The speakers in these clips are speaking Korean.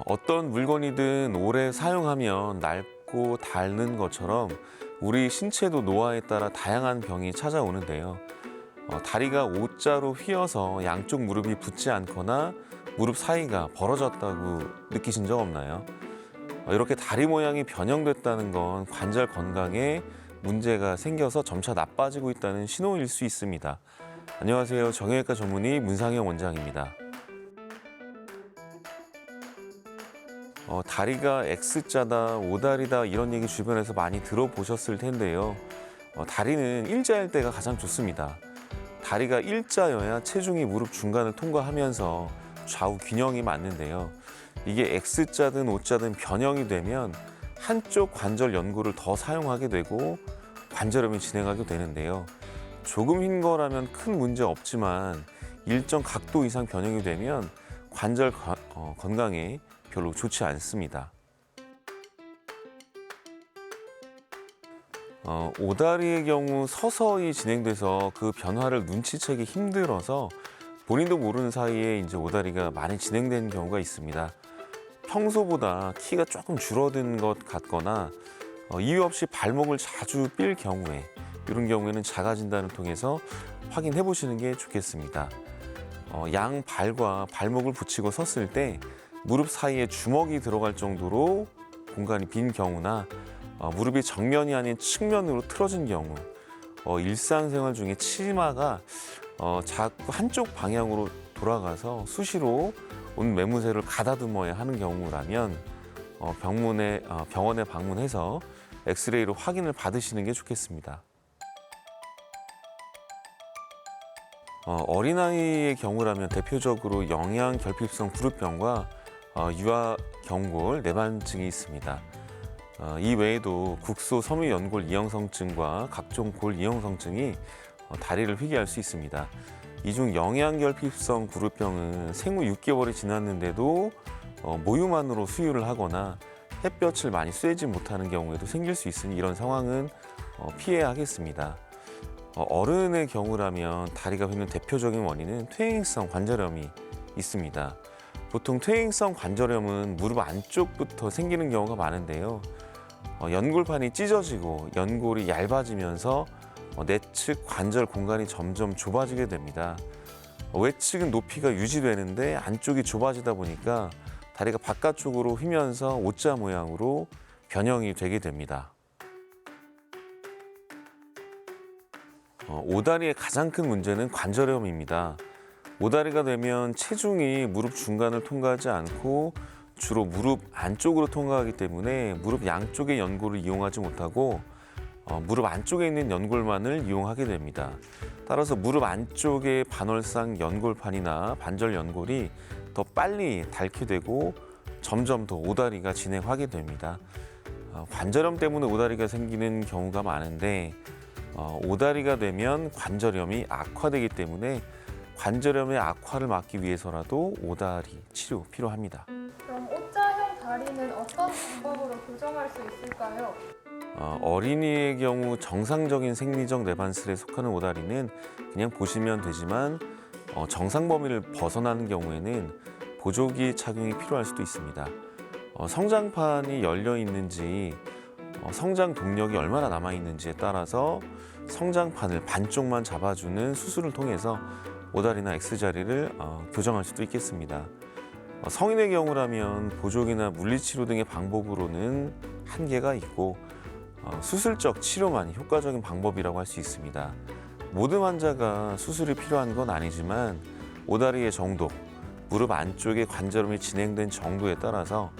어떤 물건이든 오래 사용하면 낡고 닳는 것처럼 우리 신체도 노화에 따라 다양한 병이 찾아오는데요. 다리가 O자로 휘어서 양쪽 무릎이 붙지 않거나 무릎 사이가 벌어졌다고 느끼신 적 없나요? 이렇게 다리 모양이 변형됐다는 건 관절 건강에 문제가 생겨서 점차 나빠지고 있다는 신호일 수 있습니다. 안녕하세요. 정형외과 전문의 문상영 원장입니다. 다리가 X자다, O다리다 이런 얘기 주변에서 많이 들어보셨을 텐데요. 다리는 일자일 때가 가장 좋습니다. 다리가 일자여야 체중이 무릎 중간을 통과하면서 좌우 균형이 맞는데요. 이게 X자든 O자든 변형이 되면 한쪽 관절 연골을 더 사용하게 되고 관절염이 진행하게 되는데요. 조금 흰 거라면 큰 문제 없지만 일정 각도 이상 변형이 되면 관절 건강에 별로 좋지 않습니다. 오다리의 경우 서서히 진행돼서 그 변화를 눈치채기 힘들어서 본인도 모르는 사이에 이제 오다리가 많이 진행된 경우가 있습니다. 평소보다 키가 조금 줄어든 것 같거나 이유 없이 발목을 자주 삘 경우에 이런 경우에는 자가 진단을 통해서 확인해 보시는 게 좋겠습니다. 양 발과 발목을 붙이고 섰을 때 무릎 사이에 주먹이 들어갈 정도로 공간이 빈 경우나 무릎이 정면이 아닌 측면으로 틀어진 경우, 일상생활 중에 치마가 자꾸 한쪽 방향으로 돌아가서 수시로 온 매무새를 가다듬어야 하는 경우라면 병원에 방문해서 엑스레이로 확인을 받으시는 게 좋겠습니다. 어린아이의 경우라면 대표적으로 영양결핍성 구루병과 유아경골 내반증이 있습니다. 이 외에도 국소 섬유연골 이형성증과 각종 골 이형성증이 다리를 휘게 할 수 있습니다. 이 중 영양결핍성 구루병은 생후 6개월이 지났는데도 모유만으로 수유를 하거나 햇볕을 많이 쐬지 못하는 경우에도 생길 수 있으니 이런 상황은 피해야 하겠습니다. 어른의 경우라면 다리가 휘는 대표적인 원인은 퇴행성 관절염이 있습니다. 보통 퇴행성 관절염은 무릎 안쪽부터 생기는 경우가 많은데요. 연골판이 찢어지고 연골이 얇아지면서 내측 관절 공간이 점점 좁아지게 됩니다. 외측은 높이가 유지되는데 안쪽이 좁아지다 보니까 다리가 바깥쪽으로 휘면서 O자 모양으로 변형이 되게 됩니다. 오다리의 가장 큰 문제는 관절염입니다. 오다리가 되면 체중이 무릎 중간을 통과하지 않고 주로 무릎 안쪽으로 통과하기 때문에 무릎 양쪽의 연골을 이용하지 못하고 무릎 안쪽에 있는 연골만을 이용하게 됩니다. 따라서 무릎 안쪽의 반월상 연골판이나 반절 연골이 더 빨리 닳게 되고 점점 더 오다리가 진행하게 됩니다. 관절염 때문에 오다리가 생기는 경우가 많은데 오다리가 되면 관절염이 악화되기 때문에 관절염의 악화를 막기 위해서라도 오다리 치료 필요합니다. 그럼 O자형 다리는 어떤 방법으로 교정할 수 있을까요? 어린이의 경우 정상적인 생리적 내반슬에 속하는 오다리는 그냥 보시면 되지만 정상 범위를 벗어나는 경우에는 보조기 착용이 필요할 수도 있습니다. 성장판이 열려 있는지 성장 동력이 얼마나 남아 있는지에 따라서 성장판을 반쪽만 잡아주는 수술을 통해서 오다리나 X자리를 교정할 수도 있겠습니다. 성인의 경우라면 보조기나 물리치료 등의 방법으로는 한계가 있고 수술적 치료만이 효과적인 방법이라고 할 수 있습니다. 모든 환자가 수술이 필요한 건 아니지만 오다리의 정도, 무릎 안쪽의 관절염이 진행된 정도에 따라서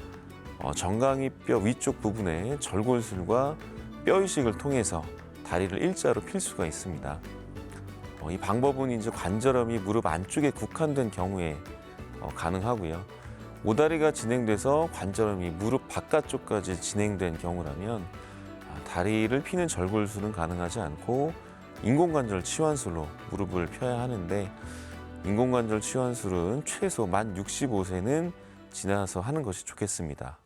정강이뼈 위쪽 부분에 절골술과 뼈이식을 통해서 다리를 일자로 필 수가 있습니다. 이 방법은 이제 관절염이 무릎 안쪽에 국한된 경우에 가능하고요. 오다리가 진행돼서 관절염이 무릎 바깥쪽까지 진행된 경우라면 다리를 피는 절골술은 가능하지 않고 인공관절 치환술로 무릎을 펴야 하는데 인공관절 치환술은 최소 만 65세는 지나서 하는 것이 좋겠습니다.